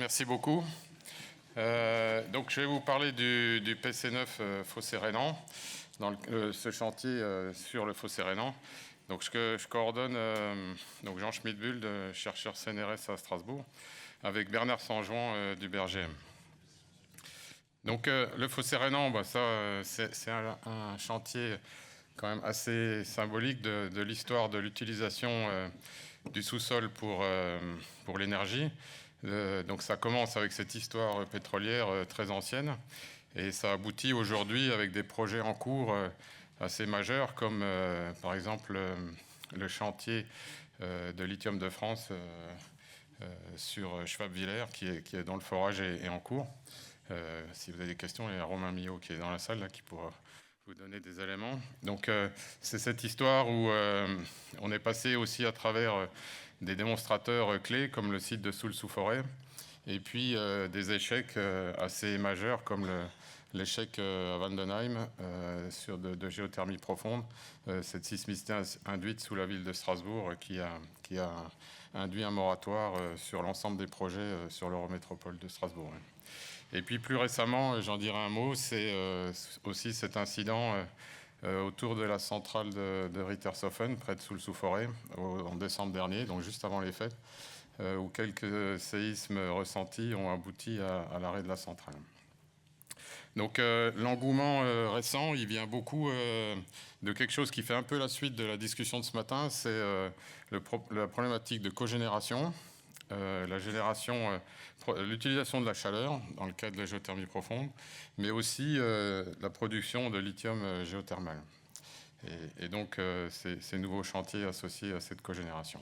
merci beaucoup. Donc, je vais vous parler du PC9 Fossé Rhénan, dans ce chantier sur le Fossé Rhénan. Donc, je coordonne donc Jean Schmidbüld, chercheur CNRS à Strasbourg, avec Bernard Sanjouan du BRGM. Donc, le Fossé Rhénan, c'est un chantier quand même assez symbolique de l'histoire de l'utilisation du sous-sol pour l'énergie. Donc ça commence avec cette histoire pétrolière très ancienne et ça aboutit aujourd'hui avec des projets en cours assez majeurs comme par exemple le chantier de Lithium de France sur Schwab-Villers qui est dans le forage et en cours. Si vous avez des questions, il y a Romain Millot qui est dans la salle là, qui pourra vous donner des éléments. Donc c'est cette histoire où on est passé aussi à travers des démonstrateurs clés comme le site de Soul-sous-Forêt et puis des échecs assez majeurs comme l'échec à Vandenheim de géothermie profonde, cette sismicité induite sous la ville de Strasbourg qui a induit un moratoire sur l'ensemble des projets sur l'Eurométropole de Strasbourg. Et puis plus récemment, j'en dirai un mot, c'est aussi cet incident autour de la centrale de Rittershofen, près de Soul-sous-Forêt, en décembre dernier, donc juste avant les fêtes, où quelques séismes ressentis ont abouti à l'arrêt de la centrale. Donc l'engouement récent, il vient beaucoup de quelque chose qui fait un peu la suite de la discussion de ce matin, c'est la problématique de cogénération. L'utilisation de la chaleur dans le cas de la géothermie profonde, mais aussi la production de lithium géothermal. Et donc ces nouveaux chantiers associés à cette cogénération.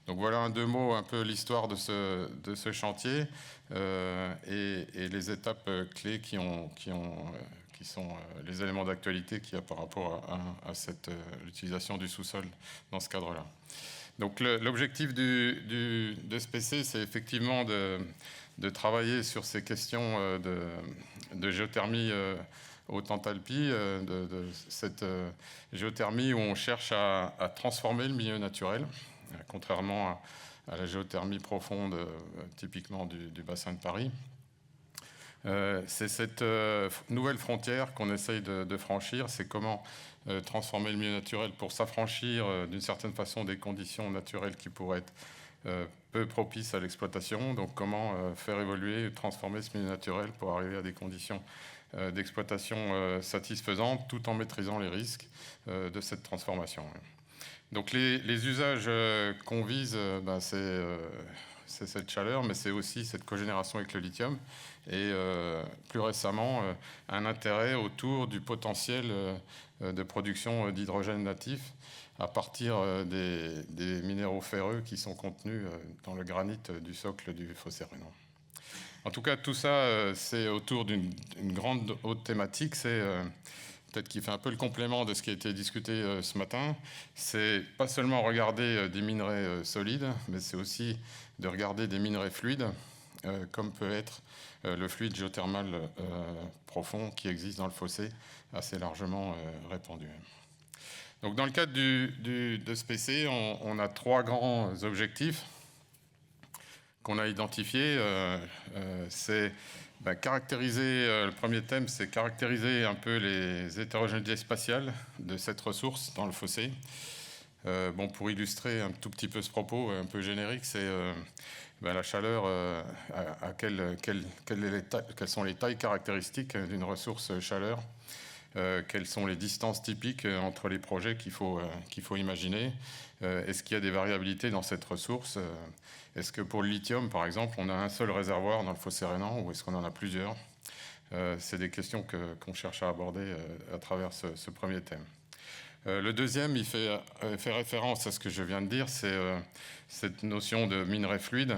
Donc voilà en deux mots un peu l'histoire de ce chantier et les étapes clés qui sont les éléments d'actualité qu'il y a par rapport à l'utilisation du sous-sol dans ce cadre-là. Donc l'objectif de ce PC, c'est effectivement de travailler sur ces questions de géothermie haute enthalpie, de cette géothermie où on cherche à transformer le milieu naturel, contrairement à la géothermie profonde, typiquement du bassin de Paris. C'est cette nouvelle frontière qu'on essaye de franchir, c'est comment transformer le milieu naturel pour s'affranchir d'une certaine façon des conditions naturelles qui pourraient être peu propices à l'exploitation. Donc comment faire évoluer et transformer ce milieu naturel pour arriver à des conditions d'exploitation satisfaisantes tout en maîtrisant les risques de cette transformation. Donc les usages qu'on vise, c'est cette chaleur, mais c'est aussi cette cogénération avec le lithium et plus récemment un intérêt autour du potentiel de production d'hydrogène natif à partir des minéraux ferreux qui sont contenus dans le granit du socle du Fossé Rhénan. En tout cas, tout ça, c'est autour d'une grande haute thématique, c'est peut-être qui fait un peu le complément de ce qui a été discuté ce matin, c'est pas seulement regarder des minerais solides, mais c'est aussi de regarder des minerais fluides, comme peut être le fluide géothermal profond qui existe dans le fossé, assez largement répandu. Donc dans le cadre de ce PC, on a trois grands objectifs qu'on a identifiés. C'est caractériser, le premier thème, c'est caractériser un peu les hétérogénéités spatiales de cette ressource dans le fossé. Pour illustrer un tout petit peu ce propos, un peu générique, c'est la chaleur, quelles sont les tailles caractéristiques d'une ressource chaleur, quelles sont les distances typiques entre les projets qu'il faut imaginer, est-ce qu'il y a des variabilités dans cette ressource, est-ce que pour le lithium, par exemple, on a un seul réservoir dans le Fossé Rhénan ou est-ce qu'on en a plusieurs? C'est des questions qu'on cherche à aborder à travers ce premier thème. Le deuxième, il fait référence à ce que je viens de dire, c'est cette notion de minerai fluide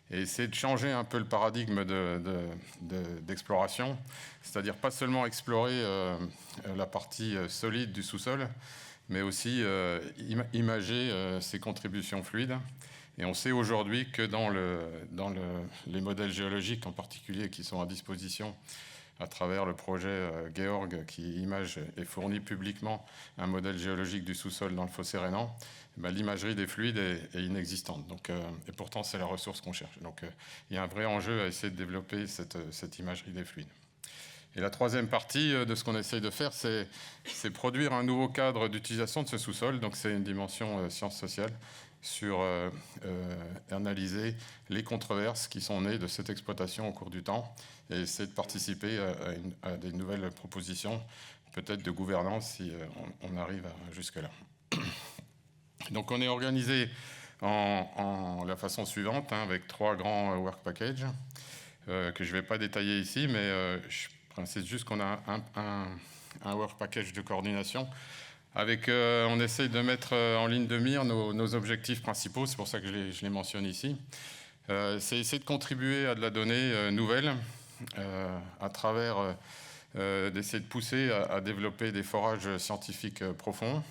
et essayer de changer un peu le paradigme d'exploration, c'est-à-dire pas seulement explorer la partie solide du sous-sol, mais aussi imager ses contributions fluides. Et on sait aujourd'hui que dans les modèles géologiques en particulier qui sont à disposition à travers le projet Georg qui image et fournit publiquement un modèle géologique du sous-sol dans le fossé rhénan, l'imagerie des fluides est inexistante. Donc, et pourtant, c'est la ressource qu'on cherche. Donc, il y a un vrai enjeu à essayer de développer cette imagerie des fluides. Et la troisième partie de ce qu'on essaye de faire, c'est produire un nouveau cadre d'utilisation de ce sous-sol. Donc, c'est une dimension sciences sociales sur analyser les controverses qui sont nées de cette exploitation au cours du temps et essayer de participer à des nouvelles propositions, peut-être de gouvernance si on arrive jusque-là. Donc on est organisé en la façon suivante, avec 3 grands work packages que je ne vais pas détailler ici, mais je précise juste qu'on a un work package de coordination avec, on essaye de mettre en ligne de mire nos objectifs principaux, c'est pour ça que je les mentionne ici. C'est essayer de contribuer à de la donnée nouvelle à travers d'essayer de pousser à développer des forages scientifiques profonds.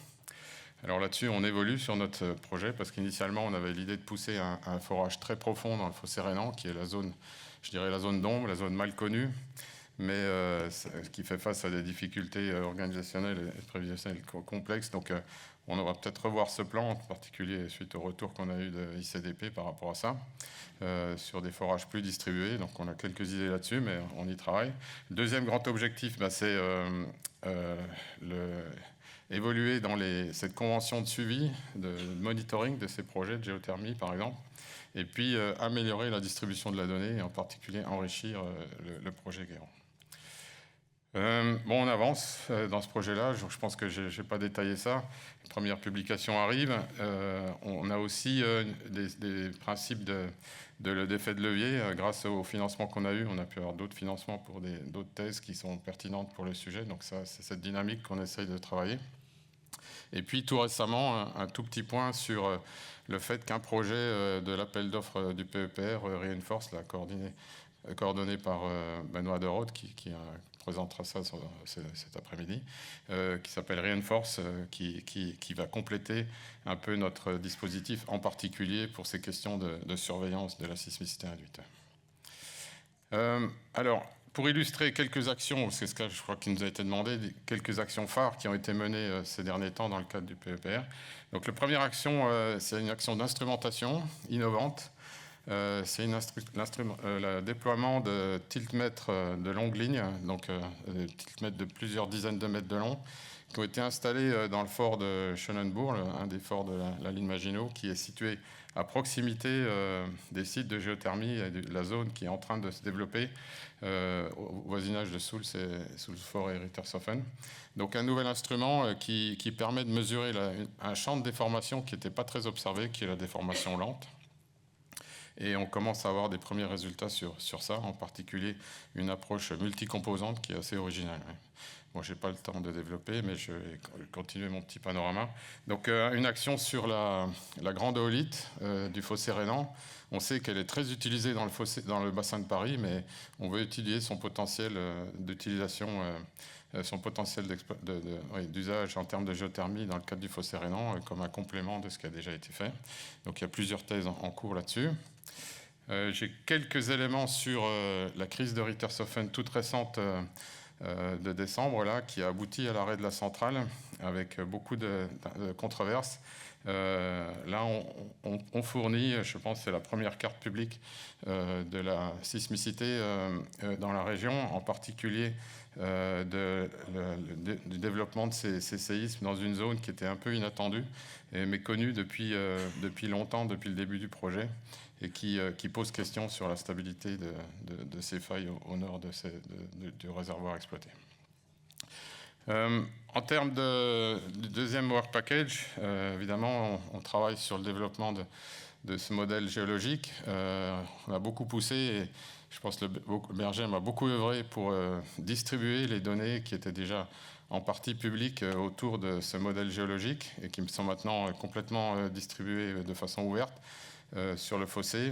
Alors là-dessus, on évolue sur notre projet parce qu'initialement, on avait l'idée de pousser un forage très profond dans le fossé rhénan, qui est la zone, je dirais la zone d'ombre, la zone mal connue, mais qui fait face à des difficultés organisationnelles et prévisionnelles complexes. Donc, on va peut-être revoir ce plan, en particulier suite au retour qu'on a eu de ICDP par rapport à ça, sur des forages plus distribués. Donc, on a quelques idées là-dessus, mais on y travaille. Le deuxième grand objectif, c'est évoluer dans cette convention de suivi, de monitoring de ces projets de géothermie, par exemple, et puis améliorer la distribution de la donnée, et en particulier enrichir le projet Guéant. Bon, on avance dans ce projet-là. Je pense que je n'ai pas détaillé ça. Les premières publications arrivent. On a aussi des principes d'effet de levier. Grâce au financement qu'on a eu, on a pu avoir d'autres financements pour d'autres thèses qui sont pertinentes pour le sujet. Donc ça, c'est cette dynamique qu'on essaye de travailler. Et puis tout récemment, un tout petit point sur le fait qu'un projet de l'appel d'offres du PEPR, Reinforce, coordonné par Benoît Derode, qui présentera ça cet après-midi, qui s'appelle Reinforce, qui va compléter un peu notre dispositif, en particulier pour ces questions de surveillance de la sismicité induite. Alors, pour illustrer quelques actions, c'est ce que je crois qu'il nous a été demandé, quelques actions phares qui ont été menées ces derniers temps dans le cadre du PEPR. Donc, la première action, c'est une action d'instrumentation innovante. C'est le déploiement de tiltmètres de longue ligne, donc des tiltmètres de plusieurs dizaines de mètres de long, qui ont été installés dans le fort de Schönenbourg, un des forts de la ligne Maginot, qui est situé à proximité des sites de géothermie et de la zone qui est en train de se développer au voisinage de Soultz Fort et Rittershofen. Donc un nouvel instrument qui permet de mesurer un champ de déformation qui n'était pas très observé, qui est la déformation lente. Et on commence à avoir des premiers résultats sur ça, en particulier une approche multicomposante qui est assez originale. Bon, je n'ai pas le temps de développer, mais je vais continuer mon petit panorama. Donc, une action sur la grande oolite du fossé rhénan. On sait qu'elle est très utilisée dans le bassin de Paris, mais on veut utiliser son potentiel d'utilisation, son potentiel d'usage en termes de géothermie dans le cadre du fossé rhénan comme un complément de ce qui a déjà été fait. Donc, il y a plusieurs thèses en cours là-dessus. J'ai quelques éléments sur la crise de Rittershofen toute récente de décembre, là, qui a abouti à l'arrêt de la centrale avec beaucoup de controverses. Là, on fournit, je pense que c'est la première carte publique de la sismicité dans la région, en particulier du développement de ces séismes dans une zone qui était un peu inattendue et méconnue depuis longtemps, depuis le début du projet, et qui pose question sur la stabilité de ces failles au nord du réservoir exploité. En termes du deuxième work package, évidemment, on travaille sur le développement de ce modèle géologique. On a beaucoup poussé, et je pense que le BRGM a beaucoup œuvré pour distribuer les données qui étaient déjà en partie publiques autour de ce modèle géologique et qui sont maintenant complètement distribuées de façon ouverte sur le fossé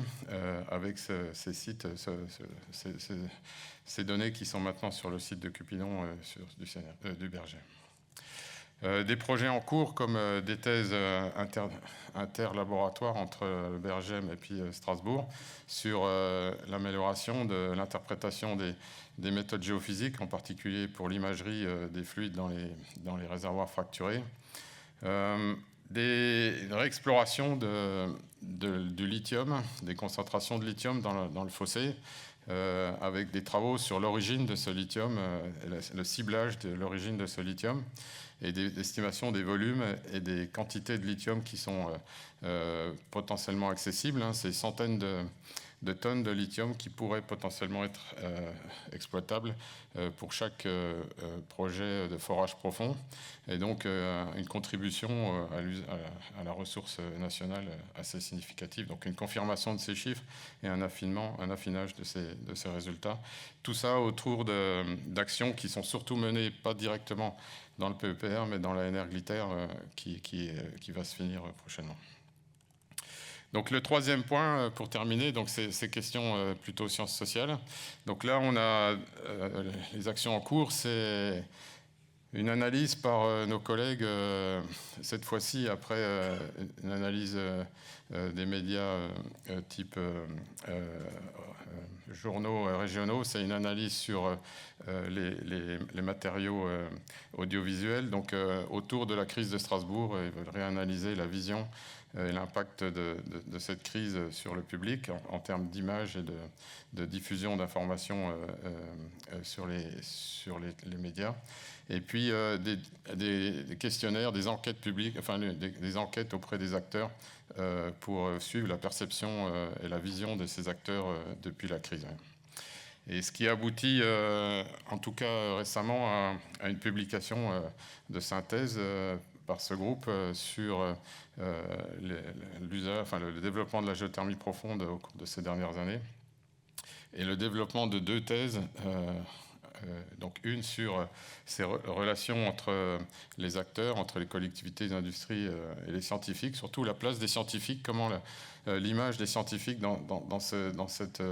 avec ces sites, ces données qui sont maintenant sur le site de Cupidon du BRGM. Des projets en cours comme des thèses interlaboratoires entre le Berghem et puis Strasbourg sur l'amélioration de l'interprétation des méthodes géophysiques, en particulier pour l'imagerie des fluides dans les réservoirs fracturés. Des réexplorations du lithium, des concentrations de lithium dans le fossé, avec des travaux sur l'origine de ce lithium, le ciblage de l'origine de ce lithium, et des estimations des volumes et des quantités de lithium qui sont potentiellement accessibles. Ces centaines de tonnes de lithium qui pourraient potentiellement être exploitables pour chaque projet de forage profond, et donc une contribution à la ressource nationale assez significative. Donc une confirmation de ces chiffres et un affinage de ces résultats. Tout ça autour d'actions qui sont surtout menées pas directement dans le PEPR, mais dans la Energliter qui va se finir prochainement. Donc le troisième point, pour terminer, donc ces questions plutôt sciences sociales. Donc là, on a les actions en cours, c'est une analyse par nos collègues, cette fois-ci après une analyse des médias type journaux régionaux. C'est une analyse sur les matériaux audiovisuels. Donc autour de la crise de Strasbourg, ils veulent réanalyser la vision et l'impact de cette crise sur le public en termes d'image et de diffusion d'informations sur les médias. Et puis des questionnaires, des enquêtes publiques, enfin des enquêtes auprès des acteurs pour suivre la perception et la vision de ces acteurs depuis la crise. Et ce qui aboutit, en tout cas récemment, à une publication de synthèse par ce groupe sur le développement de la géothermie profonde au cours de ces dernières années, et le développement de deux thèses. Donc une sur ces relations entre les acteurs, entre les collectivités, les industries et les scientifiques, surtout la place des scientifiques, comment l'image des scientifiques dans cette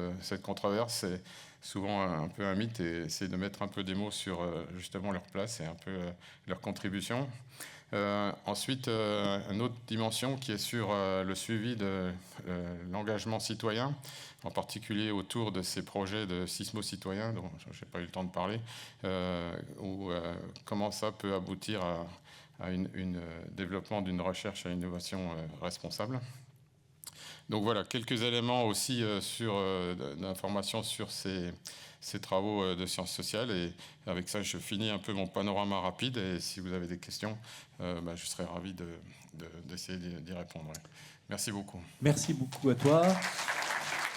controverse, c'est souvent un peu un mythe, et essayer de mettre un peu des mots sur justement leur place et un peu leur contribution. Ensuite, une autre dimension qui est sur le suivi de l'engagement citoyen, en particulier autour de ces projets de sismo-citoyens dont je n'ai pas eu le temps de parler, ou comment ça peut aboutir à un développement d'une recherche et innovation responsable. Donc voilà, quelques éléments aussi d'informations sur ces travaux de sciences sociales. Et avec ça, je finis un peu mon panorama rapide. Et si vous avez des questions, je serai ravi d'essayer d'y répondre. Merci beaucoup. Merci beaucoup à toi.